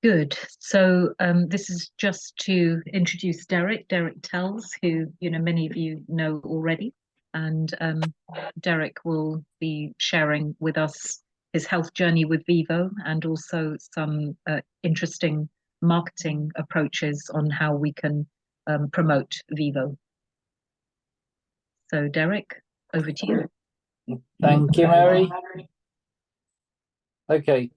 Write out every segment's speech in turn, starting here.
Good. So this is just to introduce Derek Tells, who many of you know already, and Derek will be sharing with us his health journey with Vyvo and also some interesting marketing approaches on how we can promote Vyvo. So Derek, over to you. Thank you, Mary. Okay,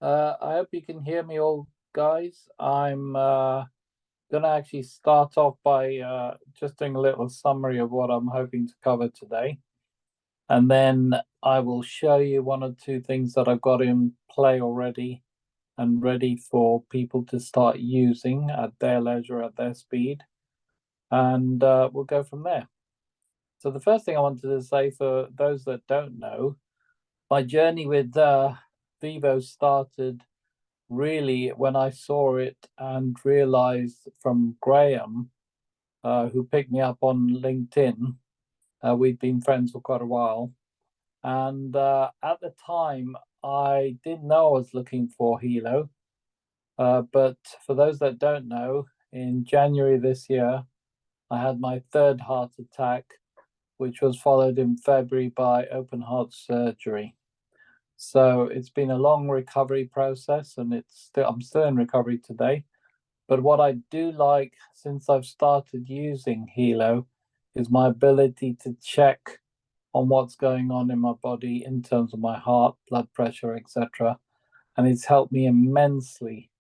I hope you can hear me all, guys. I'm gonna actually start off by just doing a little summary of what I'm hoping to cover today. And then I will show you one or two things that I've got in play already and ready for people to start using at their leisure, at their speed. And we'll go from there. So the first thing I wanted to say, for those that don't know, my journey with Vyvo started really when I saw it and realized from Graham, who picked me up on LinkedIn. We'd been friends for quite a while. And at the time, I didn't know I was looking for Hilo. But for those that don't know, in January this year, I had my third heart attack, which was followed in February by open heart surgery. So it's been a long recovery process, and I'm still in recovery today. But what I do like since I've started using Hilo is my ability to check on what's going on in my body in terms of my heart, blood pressure, etc. And it's helped me immensely,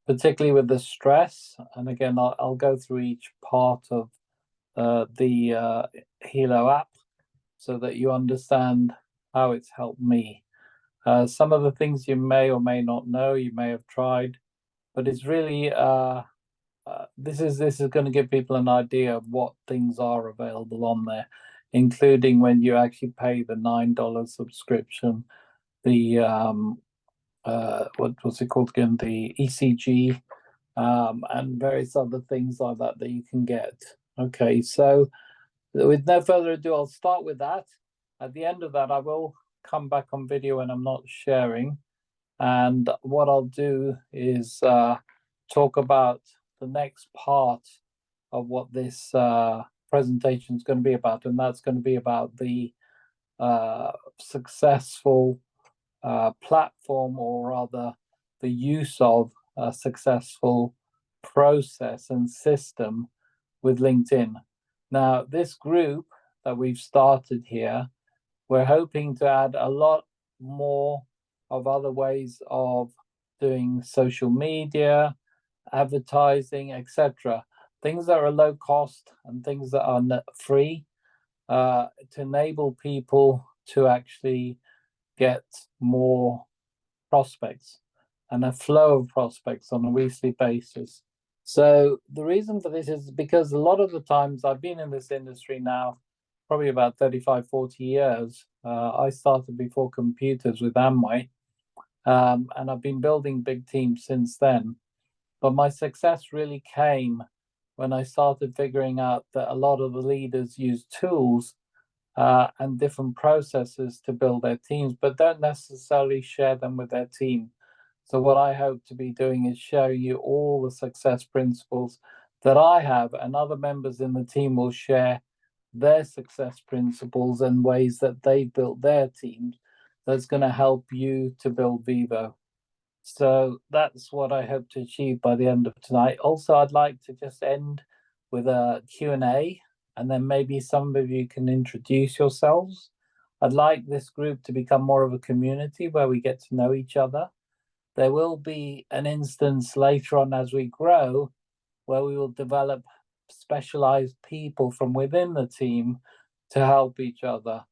particularly with the stress. And again, I'll go through each part of the Hilo app so that you understand how it's helped me. Some of the things you may or may not know, you may have tried, but it's really this is going to give people an idea of what things are available on there, including when you actually pay the $9 subscription, the what was it called again, the ECG, and various other things like that that you can get. Okay, so with no further ado, I'll start with that. At the end of that, I will come back on video when I'm not sharing. And what I'll do is talk about the next part of what this presentation is going to be about. And that's going to be about the successful platform, or rather the use of a successful process and system with LinkedIn. Now, this group that we've started here, we're hoping to add a lot more of other ways of doing social media, advertising, etc. Things that are low cost and things that are free, to enable people to actually get more prospects and a flow of prospects on a weekly basis. So the reason for this is because a lot of the times I've been in this industry now probably about 35, 40 years. I started before computers with Amway, and I've been building big teams since then. But my success really came when I started figuring out that a lot of the leaders use tools and different processes to build their teams, but don't necessarily share them with their team. So what I hope to be doing is showing you all the success principles that I have, and other members in the team will share their success principles and ways that they built their teams that's going to help you to build Vyvo. So that's what I hope to achieve by the end of tonight. Also, I'd like to just end with a Q&A, and then maybe some of you can introduce yourselves. I'd like this group to become more of a community where we get to know each other. There will be an instance later on as we grow where we will develop specialized people from within the team to help each other.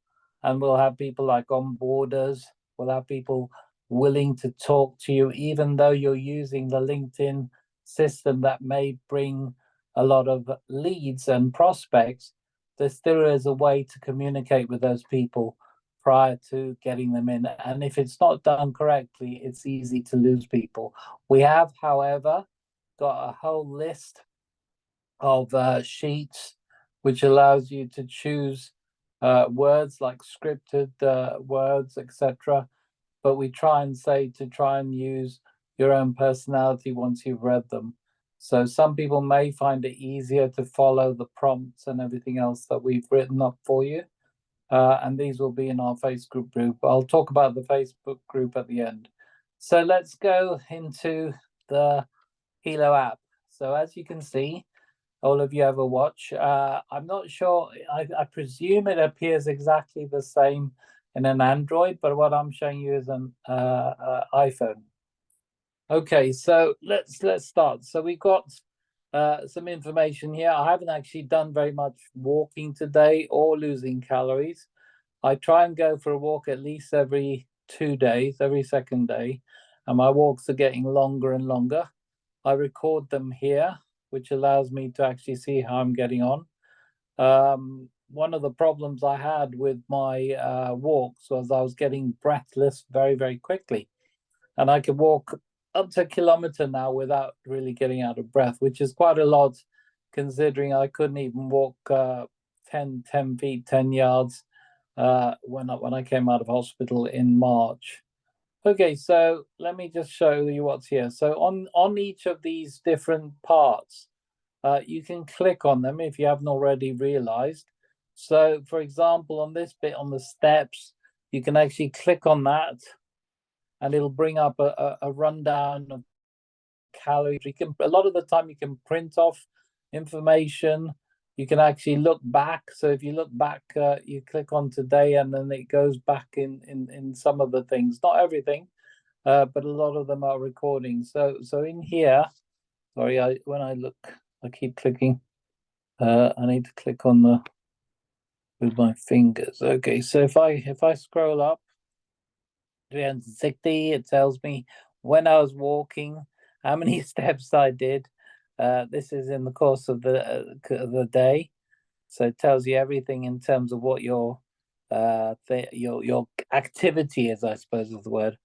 And we'll have people like onboarders, we'll have people willing to talk to you, even though you're using the LinkedIn system that may bring a lot of leads and prospects. There still is a way to communicate with those people prior to getting them in. And if it's not done correctly, it's easy to lose people. We have, however, got a whole list of sheets which allows you to choose words like scripted words, etc. But we try and say to try and use your own personality once you've read them. So some people may find it easier to follow the prompts and everything else that we've written up for you. And these will be in our Facebook group. I'll talk about the Facebook group at the end. So let's go into the Hilo app. So as you can see, all of you have a watch. I'm not sure, I presume it appears exactly the same in an Android, but what I'm showing you is an iPhone. Okay, so let's start. So we got some information here. I haven't actually done very much walking today or losing calories. I try and go for a walk at least every 2 days, every second day, and my walks are getting longer and longer. I record them here, which allows me to actually see how I'm getting on. One of the problems I had with my walks was I was getting breathless very, very quickly. And I could walk up to a kilometer now without really getting out of breath, which is quite a lot considering I couldn't even walk 10 feet, 10 yards when I came out of hospital in March. Okay, so let me just show you what's here. So on each of these different parts, you can click on them if you haven't already realized. So for example, on this bit on the steps, you can actually click on that and it'll bring up a rundown of calories. You can, a lot of the time you can print off information. You can actually look back. So if you look back, you click on today and then it goes back in some of the things, not everything, but a lot of them are recording. So in here, sorry, when I look, I keep clicking. I need to click on the with my fingers. Okay, so if I scroll up 360, it tells me when I was walking, how many steps I did. This is in the course of the day, so it tells you everything in terms of what your activity is, I suppose is the word.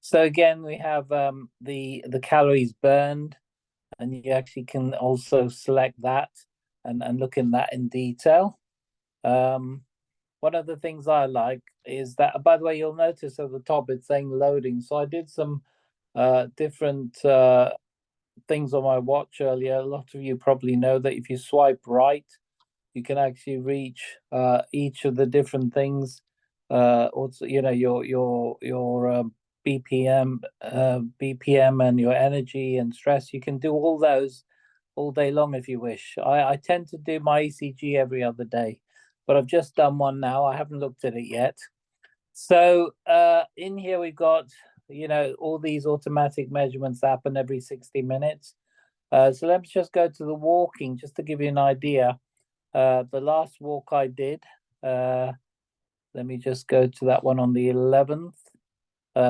So again, we have the calories burned, and you actually can also select that and look in that in detail. One of the things I like is that, by the way, you'll notice at the top it's saying loading. So I did some different things on my watch earlier. A lot of you probably know that if you swipe right, you can actually reach each of the different things. Also, you know, your BPM, BPM, and your energy and stress. You can do all those all day long if you wish. I tend to do my ECG every other day, but I've just done one now. I haven't looked at it yet. So in here we've got, you know, all these automatic measurements that happen every 60 minutes. So let's just go to the walking, just to give you an idea. The last walk I did, let me just go to that one on the 11th,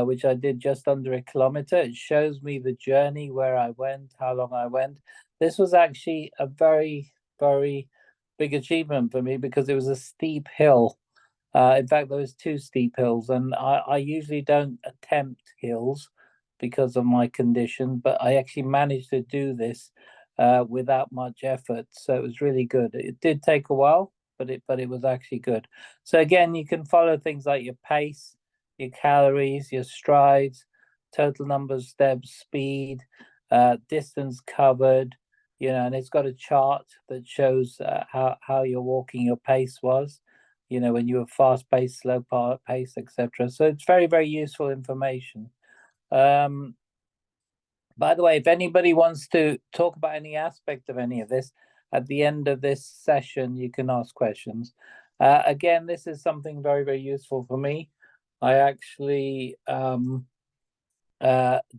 which I did just under a kilometer. It shows me the journey, where I went, how long I went. This was actually a very, very big achievement for me because it was a steep hill. In fact, there was two steep hills, and I usually don't attempt hills because of my condition, but I actually managed to do this without much effort. So it was really good. It did take a while, but it was actually good. So again, you can follow things like your pace, your calories, your strides, total number of steps, speed, distance covered, you know, and it's got a chart that shows how you're walking, your pace was, you know, when you were fast pace, slow pace, etc. So it's very, very useful information. By the way, if anybody wants to talk about any aspect of any of this, at the end of this session, you can ask questions. Again, this is something very, very useful for me. I actually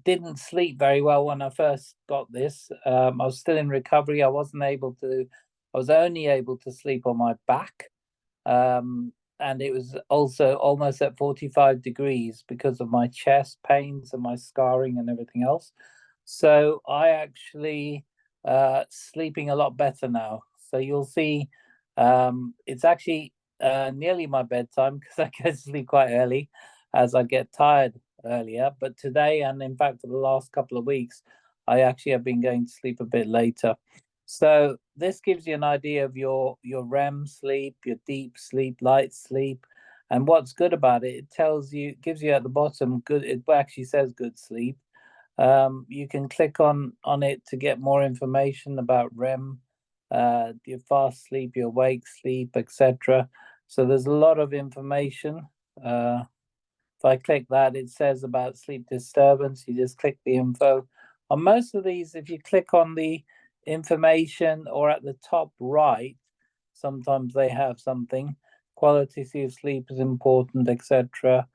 didn't sleep very well when I first got this. I was still in recovery. I was only able to sleep on my back. And it was also almost at 45 degrees because of my chest pains and my scarring and everything else. So I actually sleeping a lot better now. So you'll see it's actually nearly my bedtime because I go to sleep quite early as I get tired earlier. But today, and in fact for the last couple of weeks, I actually have been going to sleep a bit later. So this gives you an idea of your REM sleep, your deep sleep, light sleep. And what's good about it, it tells you, gives you at the bottom good, it actually says good sleep. You can click on it to get more information about REM, your fast sleep, your wake sleep, etc. So there's a lot of information. If I click that, it says about sleep disturbance. You just click the info. On most of these, if you click on the information or at the top right, sometimes they have something. Quality of sleep is important, etc.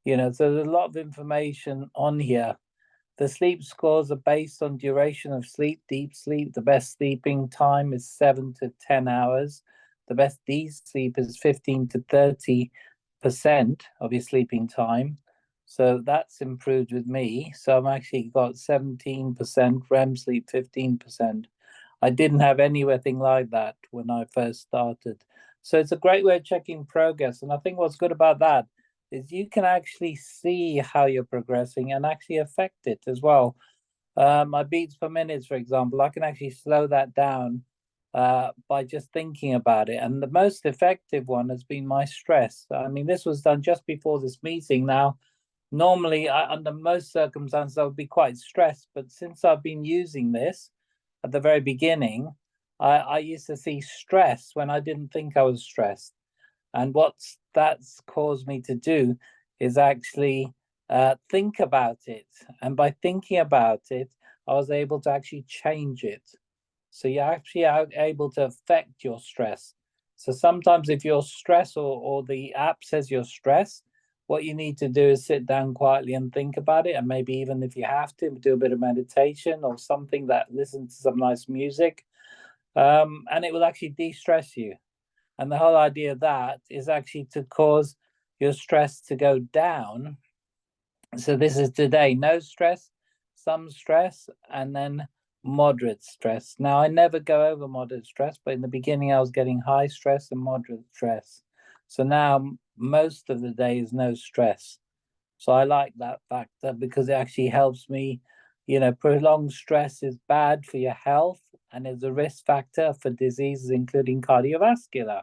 So there's a lot of information on here. The sleep scores are based on duration of sleep, deep sleep. The best sleeping time is 7 to 10 hours. The best deep sleep is 15 to 30% of your sleeping time. So that's improved with me. So I'm actually got 17% REM sleep, 15%. I didn't have anything like that when I first started. So it's a great way of checking progress. And I think what's good about that is you can actually see how you're progressing and actually affect it as well. My beats per minute, for example, I can actually slow that down by just thinking about it. And the most effective one has been my stress. I mean, this was done just before this meeting. Now, normally, under most circumstances, I would be quite stressed. But since I've been using this at the very beginning, I used to see stress when I didn't think I was stressed. And what that's caused me to do is actually think about it. And by thinking about it, I was able to actually change it. So you're actually able to affect your stress. So sometimes if you're stressed or the app says you're stressed, what you need to do is sit down quietly and think about it. And maybe even if you have to, do a bit of meditation or something that listen to some nice music. And it will actually de-stress you. And the whole idea of that is actually to cause your stress to go down. So this is today, no stress, some stress, and then moderate stress. Now, I never go over moderate stress, but in the beginning, I was getting high stress and moderate stress. So now most of the day is no stress. So I like that factor because it actually helps me. Prolonged stress is bad for your health and is a risk factor for diseases, including cardiovascular,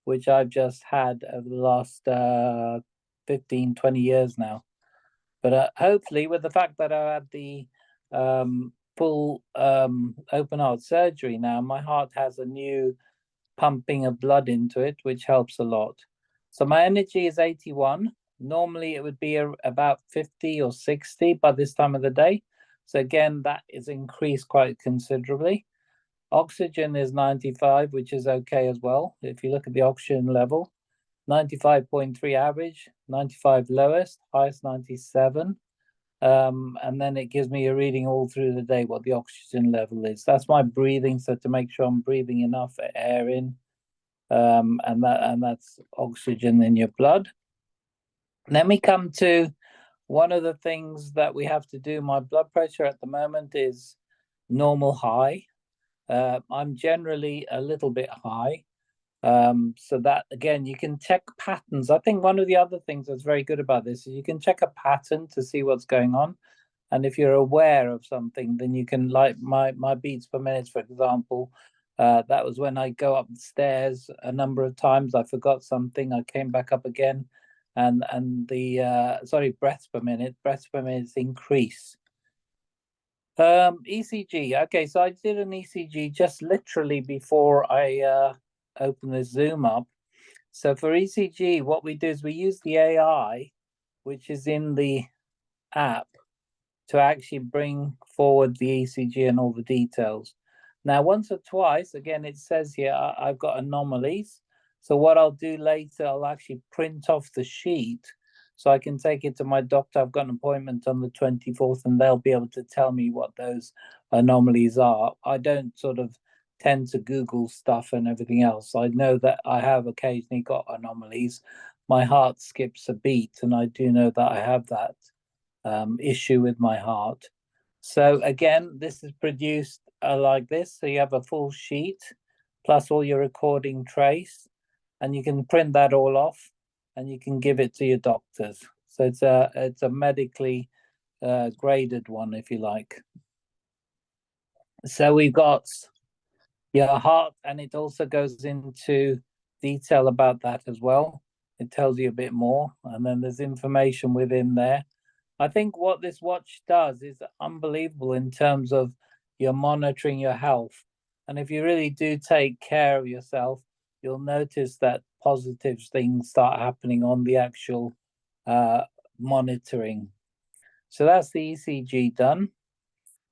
which I've just had over the last 15, 20 years now. But hopefully, with the fact that I had the full open heart surgery now, my heart has a new pumping of blood into it, which helps a lot. So my energy is 81. Normally, it would be about 50 or 60 by this time of the day. So again, that is increased quite considerably. Oxygen is 95, which is okay as well. If you look at the oxygen level, 95.3 average, 95 lowest, highest 97. And then it gives me a reading all through the day what the oxygen level is. That's my breathing, so to make sure I'm breathing enough air in, and that's oxygen in your blood. Then we come to one of the things that we have to do. My blood pressure at the moment is normal high. I'm generally a little bit high. So that again, you can check patterns. I think one of the other things that's very good about this is you can check a pattern to see what's going on. And if you're aware of something, then you can, like my beats per minute, for example, that was when I go up the stairs a number of times. I forgot something. I came back up again, and the breaths per minute increase. ECG. Okay, so I did an ECG just literally before I open the Zoom up. So for ECG, what we do is we use the AI, which is in the app, to actually bring forward the ECG and all the details. Now, once or twice, again, it says here I've got anomalies. So what I'll do later, I'll actually print off the sheet so I can take it to my doctor. I've got an appointment on the 24th, and they'll be able to tell me what those anomalies are. I don't sort of tend to Google stuff and everything else. I know that I have occasionally got anomalies. My heart skips a beat, and I do know that I have that issue with my heart. So again, this is produced like this. So you have a full sheet plus all your recording trace, and you can print that all off and you can give it to your doctors. So it's a medically graded one, if you like. So we've got your heart, and it also goes into detail about that as well. It tells you a bit more, and then there's information within there. I think what this watch does is unbelievable in terms of you're monitoring your health. And if you really do take care of yourself, you'll notice that positive things start happening on the actual monitoring. So that's the ECG done.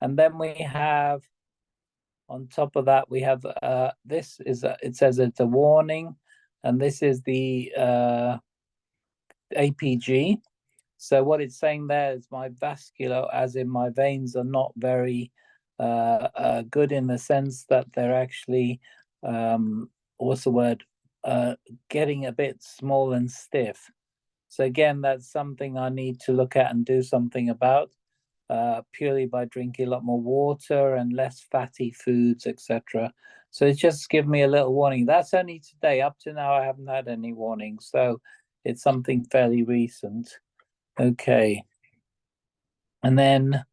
And then we have, on top of that, we have this is it says it's a warning, and this is the APG. So what it's saying there is my vascular, as in my veins, are not very good in the sense that they're actually, what's the word, getting a bit small and stiff. So again, that's something I need to look at and do something about, purely by drinking a lot more water and less fatty foods, etc. So it's just give me a little warning. That's only today. Up to now, I haven't had any warnings. So it's something fairly recent. Okay. And then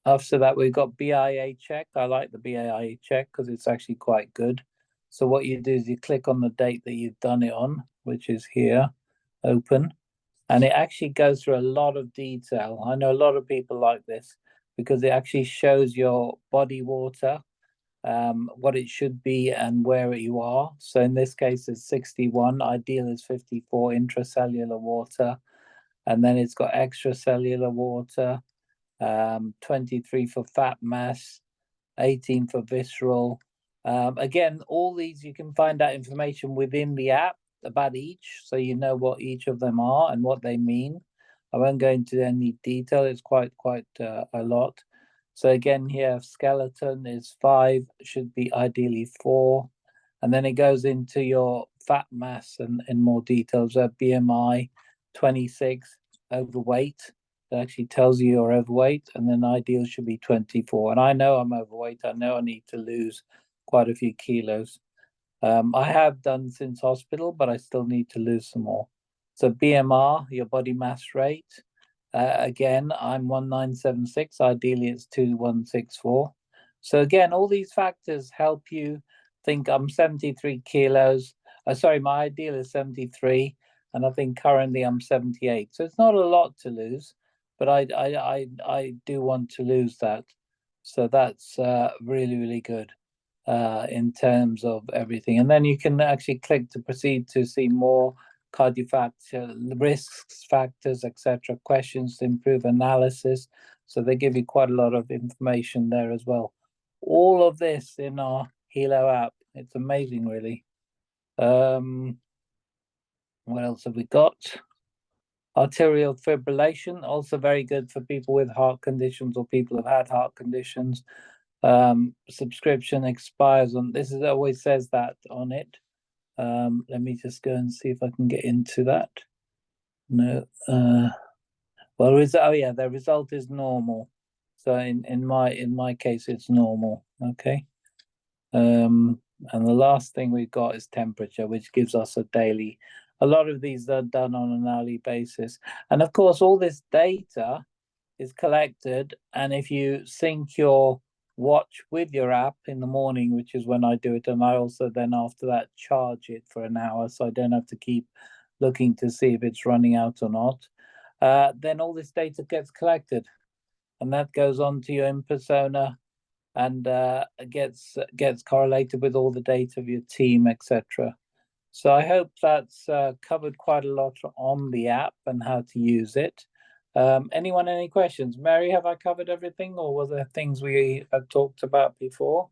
after that, we've got BIA check. I like the BIA check because it's actually quite good. So what you do is you click on the date that you've done it on, which is here, open. And it actually goes through a lot of detail. I know a lot of people like this because it actually shows your body water, what it should be and where you are. So in this case, it's 61. Ideal is 54 intracellular water. And then it's got extracellular water, 23 for fat mass, 18 for visceral. Again, all these you can find out information within the app about each, so you know what each of them are and what they mean. I won't go into any detail. It's quite a lot. So again, here skeleton is 5, should be ideally 4, and then it goes into your fat mass and in more details. BMI 26, overweight. It actually tells you you're overweight, and then ideal should be 24. And I know I'm overweight. I know I need to lose quite a few kilos. I have done since hospital, but I still need to lose some more. So BMR, your body mass rate. Again, I'm 1976. Ideally, it's 2164. So again, all these factors help you think I'm 73 kilos. Sorry, my ideal is 73, and I think currently I'm 78. So it's not a lot to lose, but I do want to lose that. So that's really good in terms of everything. And then you can actually click to proceed to see more cardiovascular risks, factors, etc., questions to improve analysis. So they give you quite a lot of information there as well. All of this in our Helo app. It's amazing, really. What else have we got? Arterial fibrillation, also very good for people with heart conditions or people who've had heart conditions. Subscription expires on this. It always says that on it. Let me just go and see if I can get into that. No. Well, oh yeah, the result is normal. So in my case, it's normal. Okay. And the last thing we've got is temperature, which gives us a daily. A lot of these are done on an hourly basis, and of course, all this data is collected. And if you sync your watch with your app in the morning, which is when I do it, and I also then after that charge it for an hour, so I don't have to keep looking to see if it's running out or not. Then all this data gets collected, and that goes on to your in persona and gets correlated with all the data of your team, etc. So I hope that's covered quite a lot on the app and how to use it. Anyone, any questions? Mary, have I covered everything, or were there things we had talked about before?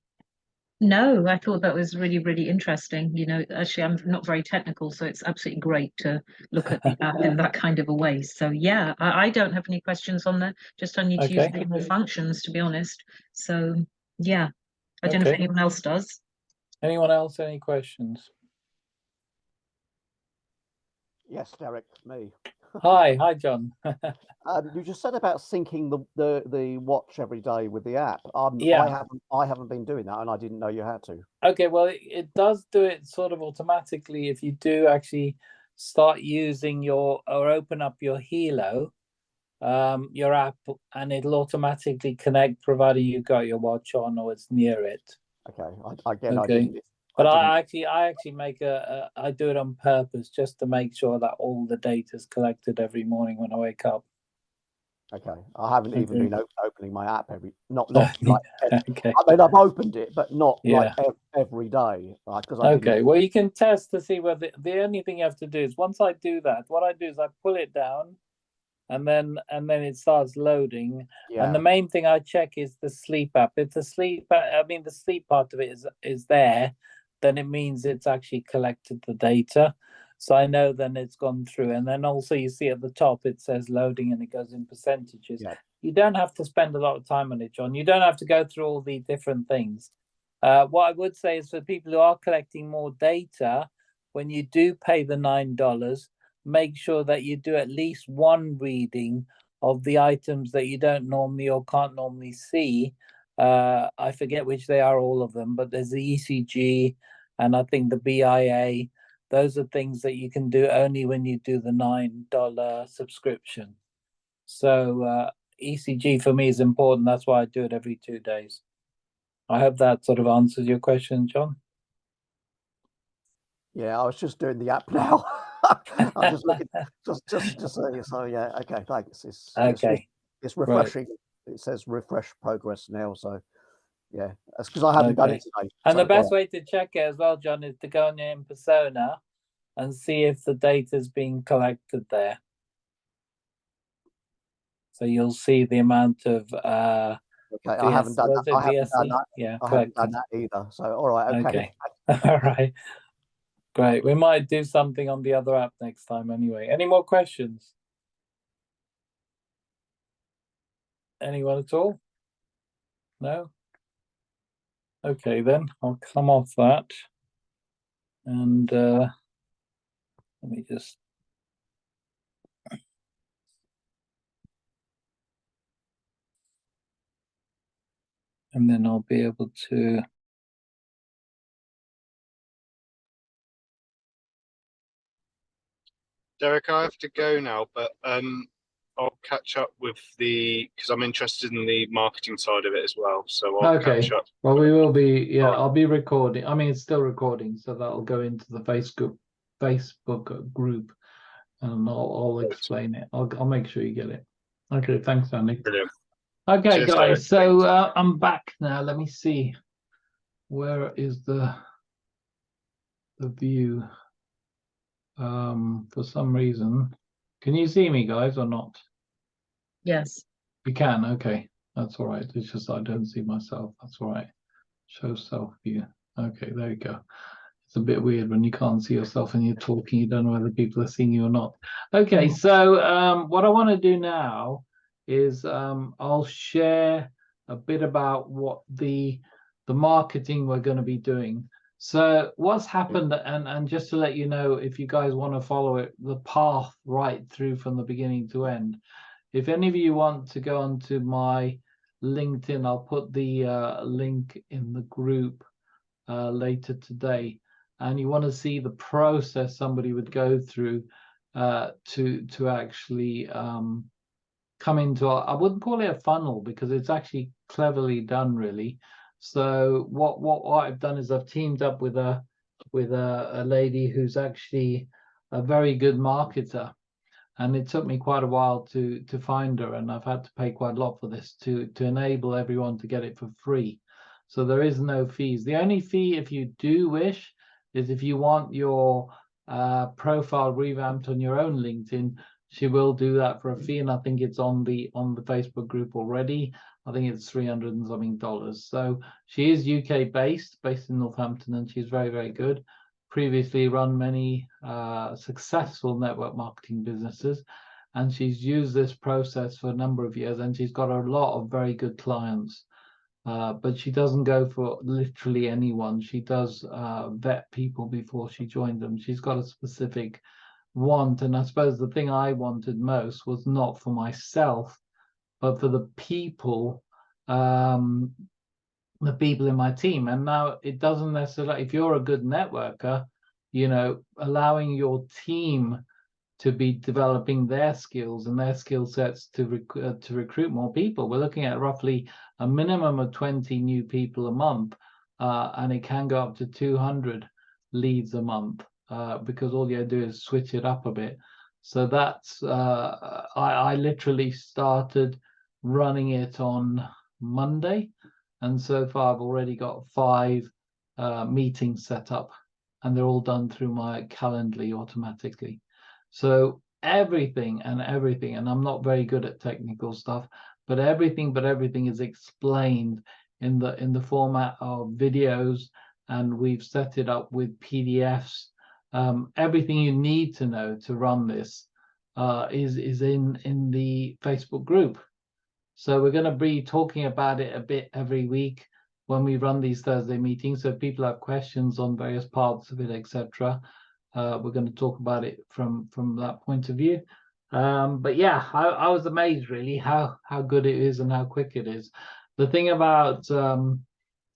No, I thought that was really interesting. Actually, I'm not very technical, so it's absolutely great to look at the app in that kind of a way. So yeah, I don't have any questions on there. Just I need to use a Okay. few more functions, to be honest. So yeah, I don't know if Okay. anyone else does. Anyone else? Any questions? Yes, Derek, me. Hi, John. You just said about syncing the watch every day with the app. Yeah. I haven't been doing that, and I didn't know you had to. Okay, well, it does do it sort of automatically if you do actually start using your or open up your Helo, your app, and it'll automatically connect provided you got your watch on or it's near it. Okay, I Okay. didn't. But I actually make I do it on purpose just to make sure that all the data is collected every morning when I wake up. Okay, I haven't even Okay. been opening my app not like Okay. I mean I've opened it, but not like Yeah. every day, because I Okay. didn't. Well, you can test to see whether the only thing you have to do is once I do that, what I do is I pull it down and then it starts loading. And the Yeah, main thing I check is the sleep app. If the sleep, I mean, the sleep part of it is there, then it means it's actually collected the data. So I know then it's gone through. And then also you see at the top it says loading and it goes in percentages. yeah, You don't have to spend a lot of time on it, John. You don't have to go through all the different things. What I would say is for people who are collecting more data, when you do pay the $9, make sure that you do at least one reading of the items that you don't normally or can't normally see. I forget which they are, all of them, but there's the ECG and I think the BIA. Those are things that you can do only when you do the $9 subscription. So ECG for me is important. That's why I do it every 2 days. I hope that sort of answers your question, John. yeah. I was just doing the app now. I'm just looking, just so yeah. Okay, thanks. Okay, It's right. refreshing. It says refresh progress now, so yeah, that's because I haven't done it Okay. today. And the So best way to check it as well, John, is to go on your in persona and see if the data's being collected there. So you'll see the amount of okay, I haven't done that. was it I haven't done VSC? that. Yeah, I haven't done collected. that either. So all right, okay. Okay. All right. Great. We might do something on the other app next time anyway. Any more questions? Anyone at all? No? Okay, then I'll come off that. And let me just. And then I'll be able to. Derek, I have to go now, but I'll catch up with because I'm interested in the marketing side of it as well. So I'll catch up. Well, we will be, yeah, I'll be recording. I mean, it's still recording, so that'll go into the Facebook group, and I'll explain it. I'll make sure you get it. Okay, thanks, Andy. Brilliant. Okay, Cheers, Derek. guys. So I'm back now. Let me see. Where is the view? For some reason, can you see me, guys, or not? Yes. You can. Okay, that's all right. It's just I don't see myself. That's all right. Show self view. Okay, there you go. It's a bit weird when you can't see yourself and you're talking. You don't know whether people are seeing you or not. Okay, so what I want to do now is I'll share a bit about what the marketing we're going to be doing. So what's happened, and just to let you know, if you guys want to follow it, the path right through from the beginning to end. If any of you want to go onto my LinkedIn, I'll put the link in the group later today, and you want to see the process somebody would go through to actually come into I wouldn't call it a funnel because it's actually cleverly done, really. So what I've done is I've teamed up with a lady who's actually a very good marketer, and it took me quite a while to find her, and I've had to pay quite a lot for this to enable everyone to get it for free. So there is no fees. The only fee, if you do wish, is if you want your profile revamped on your own LinkedIn. She will do that for a fee, and I think it's on the Facebook group already. I think it's $300 and something. So she is UK based in Northampton, and she's very, very good. Previously run many successful network marketing businesses, and she's used this process for a number of years, and she's got a lot of very good clients. But she doesn't go for literally anyone. She does vet people before she joins them. She's got a specific want, and I suppose the thing I wanted most was not for myself, but for the people in my team. And now it doesn't necessarily, if you're a good networker, allowing your team to be developing their skills and their skill sets to recruit more people. We're looking at roughly a minimum of 20 new people a month, and it can go up to 200 leads a month because all you do is switch it up a bit. So that's I literally started running it on Monday, and so far I've already got 5 meetings set up, and they're all done through my Calendly automatically. So everything, and I'm not very good at technical stuff, but everything is explained in the format of videos, and we've set it up with PDFs. Everything you need to know to run this is in the Facebook group. So we're going to be talking about it a bit every week when we run these Thursday meetings. So if people have questions on various parts of it, etc., we're going to talk about it from that point of view. But yeah, I was amazed really how good it is and how quick it is. The thing about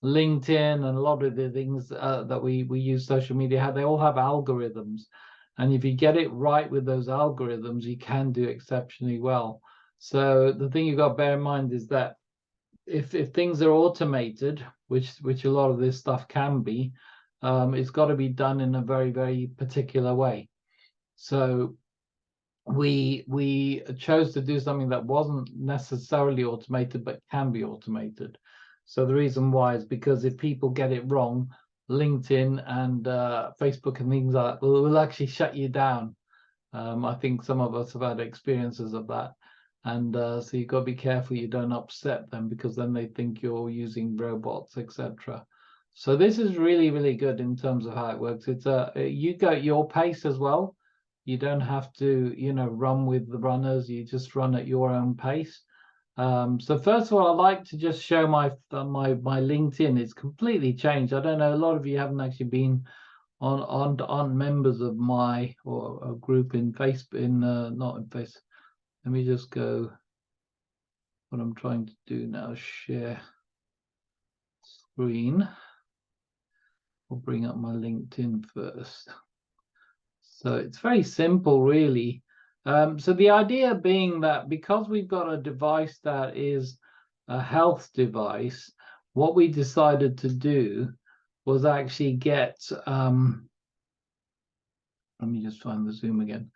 LinkedIn and a lot of the things that we use social media, how they all have algorithms, and if you get it right with those algorithms, you can do exceptionally well. So the thing you've got to bear in mind is that if things are automated, which a lot of this stuff can be, it's got to be done in a very, very particular way. So we chose to do something that wasn't necessarily automated but can be automated. So the reason why is because if people get it wrong, LinkedIn and Facebook and things like that will actually shut you down. I think some of us have had experiences of that, and so you've got to be careful you don't upset them, because then they think you're using robots, etc. So this is really, really good in terms of how it works. It's you go at your pace as well. You don't have to, run with the runners. You just run at your own pace. So first of all, I'd like to just show my LinkedIn. It's completely changed. I don't know, a lot of you haven't actually been on members of my or a group in Facebook, not in Facebook. Let me just go. What I'm trying to do now, share screen. I'll bring up my LinkedIn first. So it's very simple, really. So the idea being that because we've got a device that is a health device, what we decided to do was actually get, let me just find the Zoom again.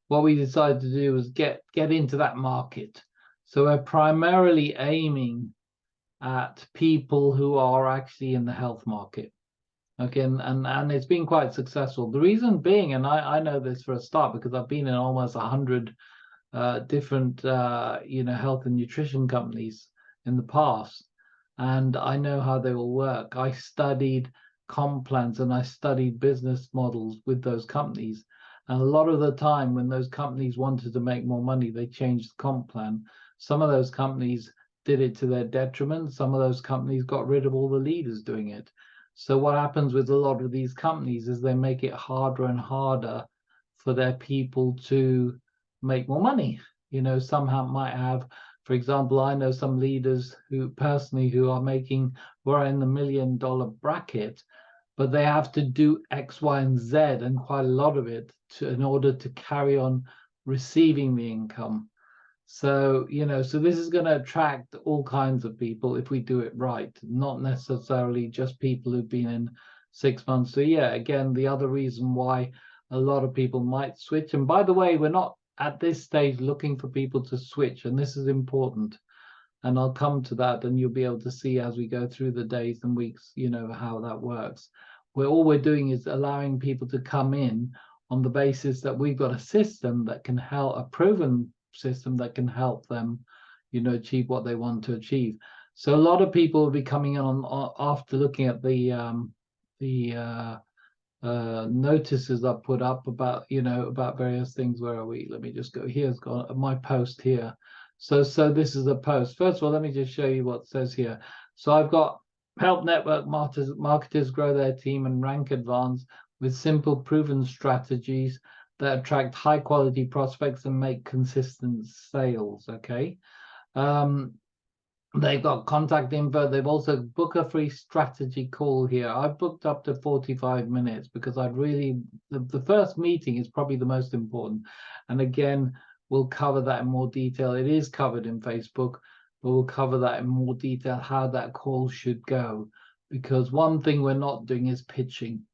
What we decided to do was get into that market. So we're primarily aiming at people who are actually in the health market. Okay, and it's been quite successful. The reason being, and I know this for a start because I've been in almost 100 different health and nutrition companies in the past, and I know how they all work. I studied comp plans and I studied business models with those companies, and a lot of the time when those companies wanted to make more money, they changed the comp plan. Some of those companies did it to their detriment. Some of those companies got rid of all the leaders doing it. So what happens with a lot of these companies is they make it harder and harder for their people to make more money. Some might have, for example, I know some leaders who are in the $1 million bracket, but they have to do X, Y, and Z, and quite a lot of it in order to carry on receiving the income. So, so this is going to attract all kinds of people if we do it right, not necessarily just people who've been in 6 months. So yeah, again, the other reason why a lot of people might switch. And by the way, we're not at this stage looking for people to switch, and this is important. And I'll come to that, and you'll be able to see as we go through the days and weeks, how that works. All we're doing is allowing people to come in on the basis that we've got a system that can help, a proven system that can help them, achieve what they want to achieve. So a lot of people will be coming on after looking at the notices I put up about, about various things. Where are we? Let me just go. Here's got my post here. So this is a post. First of all, let me just show you what it says here. So I've got help network marketers grow their team and rank advance with simple proven strategies that attract high quality prospects and make consistent sales. Okay. They've got contact info. They've also booked a free strategy call here. I've booked up to 45 minutes because the first meeting is probably the most important. And again, we'll cover that in more detail. It is covered in Facebook, but we'll cover that in more detail, how that call should go. Because one thing we're not doing is pitching.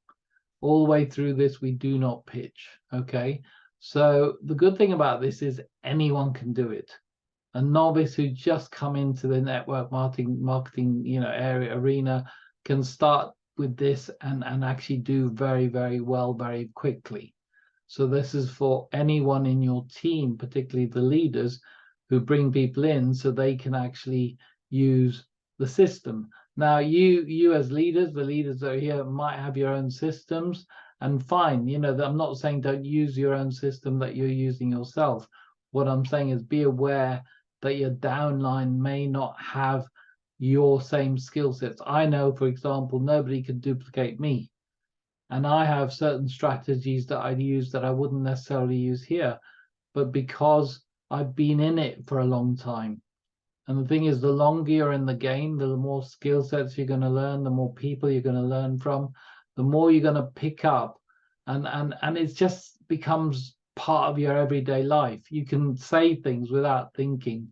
All the way through this, we do not pitch. Okay. So the good thing about this is anyone can do it. A novice who just come into the network marketing arena can start with this and actually do very, very well very quickly. So this is for anyone in your team, particularly the leaders who bring people in so they can actually use the system. Now, you as leaders, the leaders that are here might have your own systems, and fine. I'm not saying don't use your own system that you're using yourself. What I'm saying is be aware that your downline may not have your same skill sets. I know, for example, nobody can duplicate me. And I have certain strategies that I use that I wouldn't necessarily use here, but because I've been in it for a long time. And the thing is, the longer you're in the game, the more skill sets you're going to learn, the more people you're going to learn from, the more you're going to pick up. And it just becomes part of your everyday life. You can say things without thinking.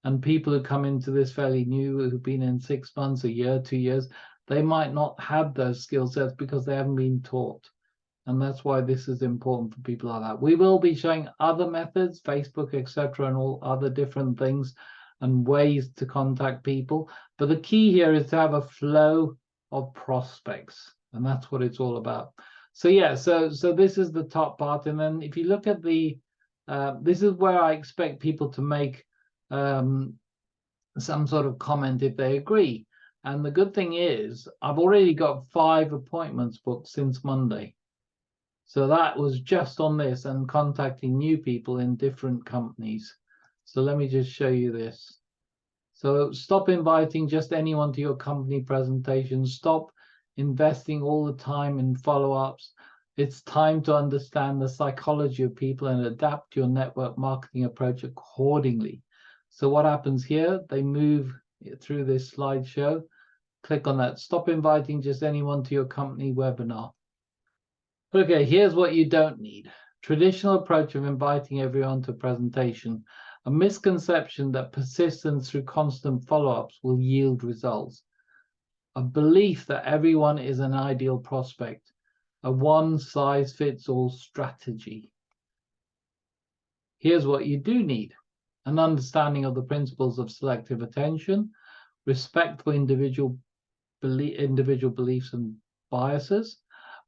And people who come into this fairly new, who've been in 6 months, a year, 2 years, they might not have those skill sets because they haven't been taught. And that's why this is important for people like that. We will be showing other methods, Facebook, etc., and all other different things and ways to contact people. But the key here is to have a flow of prospects. And that's what it's all about. So yeah, so this is the top part. And then if you look at the, this is where I expect people to make some sort of comment if they agree. And the good thing is I've already got 5 appointments booked since Monday. So that was just on this and contacting new people in different companies. So let me just show you this. So stop inviting just anyone to your company presentation. Stop investing all the time in follow-ups. It's time to understand the psychology of people and adapt your network marketing approach accordingly. So what happens here? They move through this slideshow. Click on that. Stop inviting just anyone to your company webinar. Okay, here's what you don't need. Traditional approach of inviting everyone to a presentation. A misconception that persistence through constant follow-ups will yield results. A belief that everyone is an ideal prospect. A one-size-fits-all strategy. Here's what you do need. An understanding of the principles of selective attention, respect for individual beliefs and biases,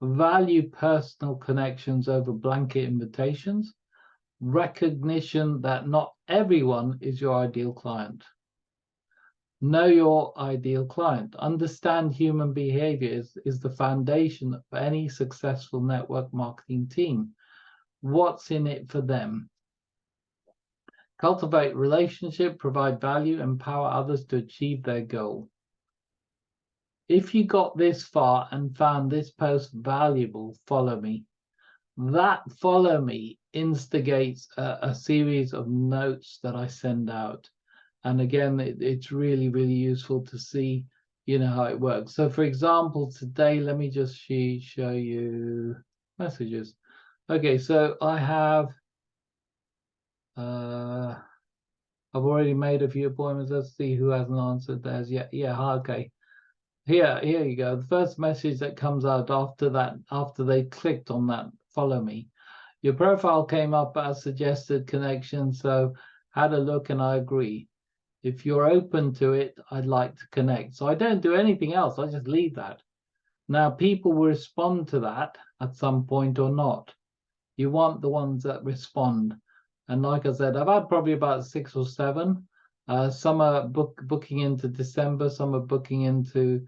value personal connections over blanket invitations, recognition that not everyone is your ideal client. Know your ideal client. Understand human behavior is the foundation of any successful network marketing team. What's in it for them? Cultivate relationship, provide value, empower others to achieve their goal. If you got this far and found this post valuable, follow me. That follow me instigates a series of notes that I send out. And again, it's really, really useful to see, how it works. So for example, today, let me just show you messages. Okay, so I have, I've already made a few appointments. Let's see who hasn't answered theirs yet. Yeah, okay. Here you go. The first message that comes out after that, after they clicked on that, follow me. Your profile came up as suggested connection, so had a look and I agree. If you're open to it, I'd like to connect. So I don't do anything else. I just leave that. Now, people will respond to that at some point or not. You want the ones that respond. And like I said, I've had probably about 6 or 7. Some are booking into December, some are booking into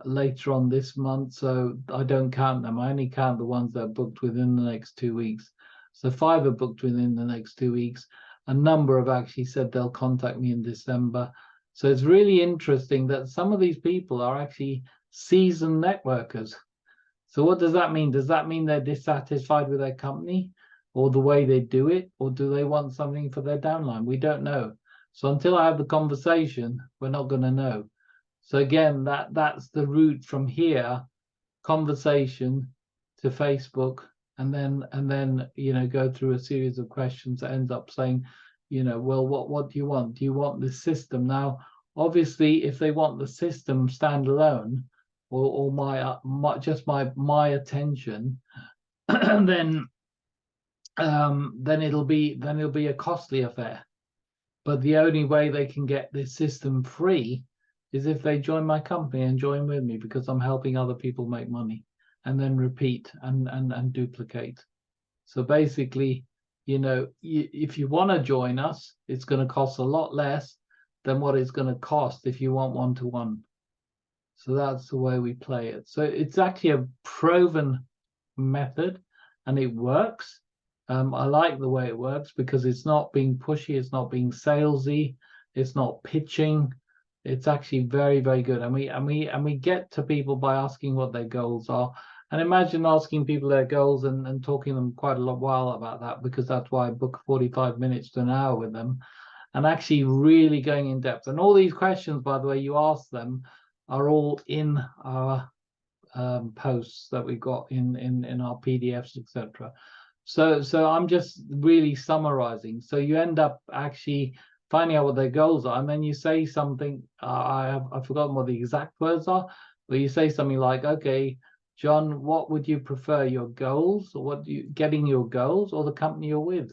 later on this month, so I don't count them. I only count the ones that are booked within the next 2 weeks. So 5 are booked within the next 2 weeks. A number have actually said they'll contact me in December. So it's really interesting that some of these people are actually seasoned networkers. So what does that mean? Does that mean they're dissatisfied with their company or the way they do it? Or do they want something for their downline? We don't know. So until I have the conversation, we're not going to know. So again, that's the route from here, conversation to Facebook, and then go through a series of questions that ends up saying, well, what do you want? Do you want the system? Now, obviously, if they want the system standalone or my attention, then then it'll be a costly affair. But the only way they can get this system free is if they join my company and join with me, because I'm helping other people make money and then repeat and duplicate. So basically, if you want to join us, it's going to cost a lot less than what it's going to cost if you want one-to-one. So that's the way we play it. So it's actually a proven method and it works. I like the way it works because it's not being pushy, it's not being salesy, it's not pitching. It's actually very, very good. And we get to people by asking what their goals are. And imagine asking people their goals and talking to them quite a while about that, because that's why I book 45 minutes to an hour with them and actually really going in depth. And all these questions, by the way, you ask them are all in our posts that we've got in our PDFs, etc. So I'm just really summarizing. So you end up actually finding out what their goals are, and then you say something. I've forgotten what the exact words are, but you say something like, "Okay, John, what would you prefer, your goals, or getting your goals, or the company you're with?"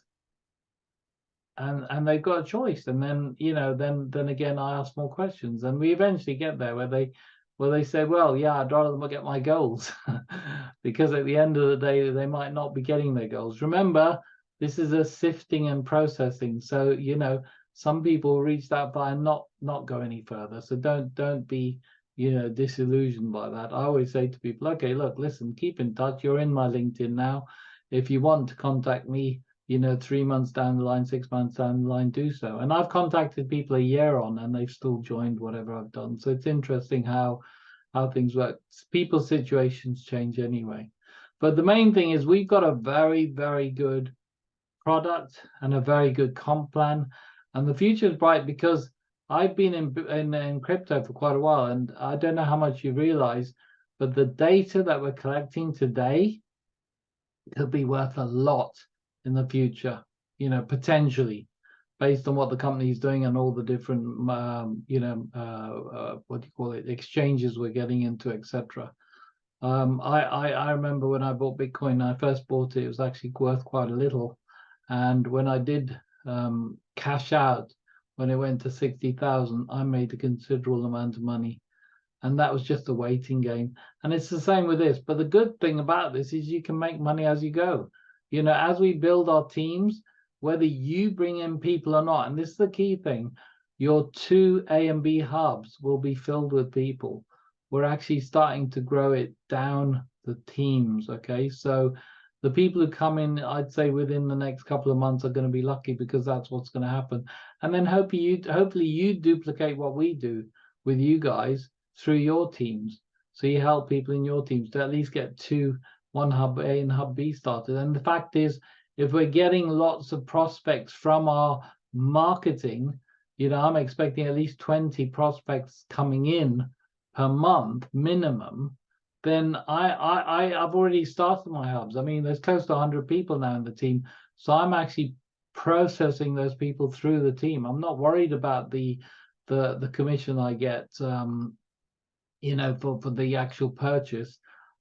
And they've got a choice. And then then again, I ask more questions, and we eventually get there where they say, well, yeah, I'd rather them get my goals because at the end of the day, they might not be getting their goals. Remember, this is a sifting and processing. So, some people reach that far and not go any further. So don't be, disillusioned by that. I always say to people, okay, look, listen, keep in touch. You're in my LinkedIn now. If you want to contact me, 3 months down the line, 6 months down the line, do so. And I've contacted people a year on and they've still joined whatever I've done. So it's interesting how things work. People's situations change anyway. But the main thing is we've got a very, very good product and a very good comp plan. And the future is bright because I've been in crypto for quite a while, and I don't know how much you realize, but the data that we're collecting today could be worth a lot in the future, potentially, based on what the company is doing and all the different, what do you call it, exchanges we're getting into, etc. I remember when I bought Bitcoin, I first bought it, it was actually worth quite a little. And when I did cash out, when it went to 60,000, I made a considerable amount of money. And that was just a waiting game. And it's the same with this. But the good thing about this is you can make money as you go. As we build our teams, whether you bring in people or not, and this is the key thing, your 2 A and B hubs will be filled with people. We're actually starting to grow it down the teams, okay? So the people who come in, I'd say within the next couple of months are going to be lucky, because that's what's going to happen. And then hopefully you duplicate what we do with you guys through your teams. So you help people in your teams to at least get one hub A and hub B started. And the fact is, if we're getting lots of prospects from our marketing, I'm expecting at least 20 prospects coming in per month minimum, then I've already started my hubs. I mean, there's close to 100 people now in the team. So I'm actually processing those people through the team. I'm not worried about the commission I get, for the actual purchase.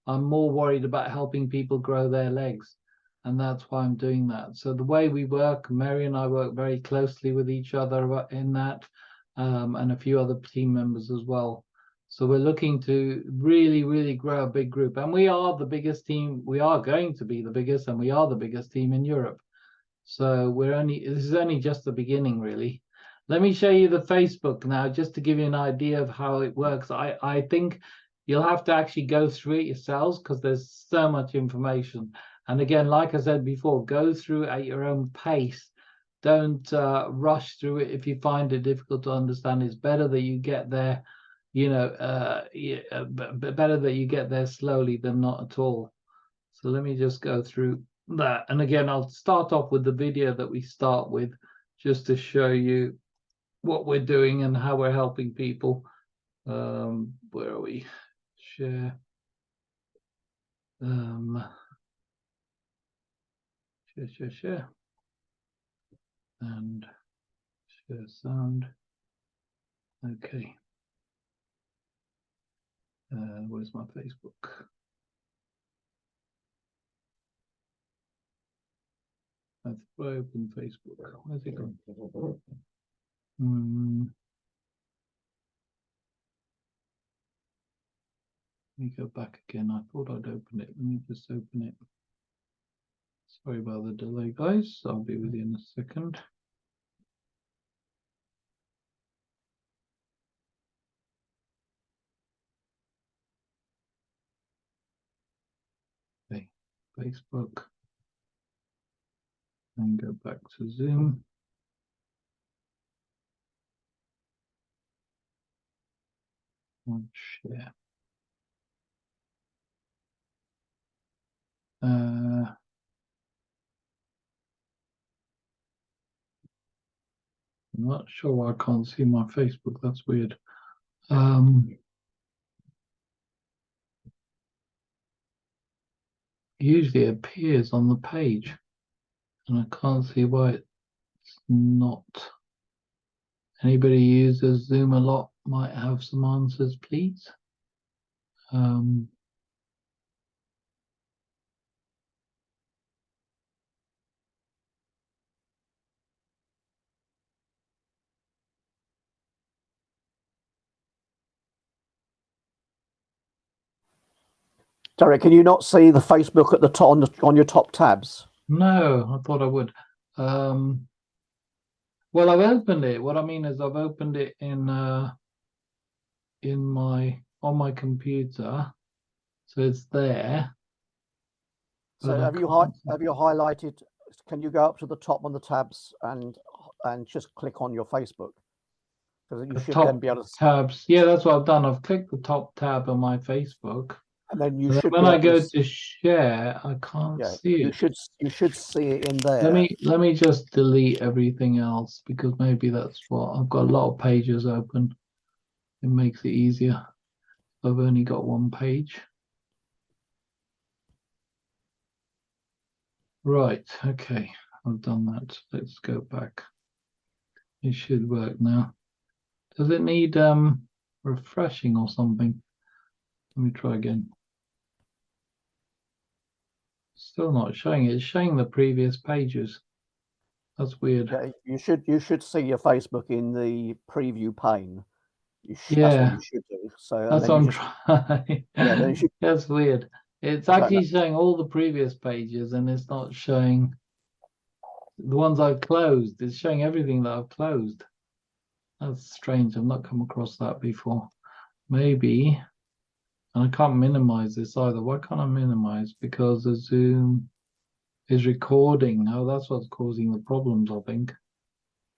I'm more worried about helping people grow their legs. And that's why I'm doing that. So the way we work, Mary and I work very closely with each other in that, and a few other team members as well. So we're looking to really, really grow a big group. And we are the biggest team. We are going to be the biggest, and we are the biggest team in Europe. So this is only just the beginning, really. Let me show you the Facebook now, just to give you an idea of how it works. I think you'll have to actually go through it yourselves because there's so much information. And again, like I said before, go through at your own pace. Don't rush through it if you find it difficult to understand. It's better that you get there, better that you get there slowly than not at all. So let me just go through that. And again, I'll start off with the video that we start with, just to show you what we're doing and how we're helping people. Where are we? Share. Share. And share sound. Okay. Where's my Facebook? I open Facebook. Where's it gone? Let me go back again. I thought I'd open it. Let me just open it. Sorry about the delay, guys. I'll be with you in a second. Okay, Facebook. And go back to Zoom. And share. I'm not sure why I can't see my Facebook. That's weird. Usually it appears on the page, and I can't see why it's not. Anybody who uses Zoom a lot might have some answers, please. Derek, can you not see the Facebook at the top on your top tabs? No, I thought I would. Well, I've opened it. What I mean is I've opened it on my computer, so it's there. So have you highlighted? Can you go up to the top on the tabs and just click on your Facebook? Because you should then be able to tabs. Yeah, that's what I've done. I've clicked the top tab on my Facebook. And then you and should. When I go to share, I can't see it. You should see it in there. Let me just delete everything else, because maybe that's what I've got a lot of pages open. It makes it easier. I've only got one page. Right, okay, I've done that. Let's go back. It should work now. Does it need refreshing or something? Let me try again. Still not showing it. It's showing the previous pages. That's weird. Yeah, you should see your Facebook in the preview pane. Yeah, that's what you should do. So that's what I'm trying. Yeah, then That's weird. It's actually showing all the previous pages, and it's not showing the ones I've closed. It's showing everything that I've closed. That's strange. I've not come across that before. Maybe, and I can't minimize this either. Why can't I minimize? Because the Zoom is recording. Oh, that's what's causing the problems, I think.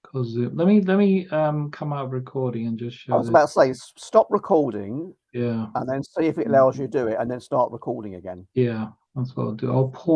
Because let me come out of recording and just show. I was about to say, stop recording. Yeah. And then see if it allows you to do it, and then start recording again. Yeah, that's what I'll do. I'll pause.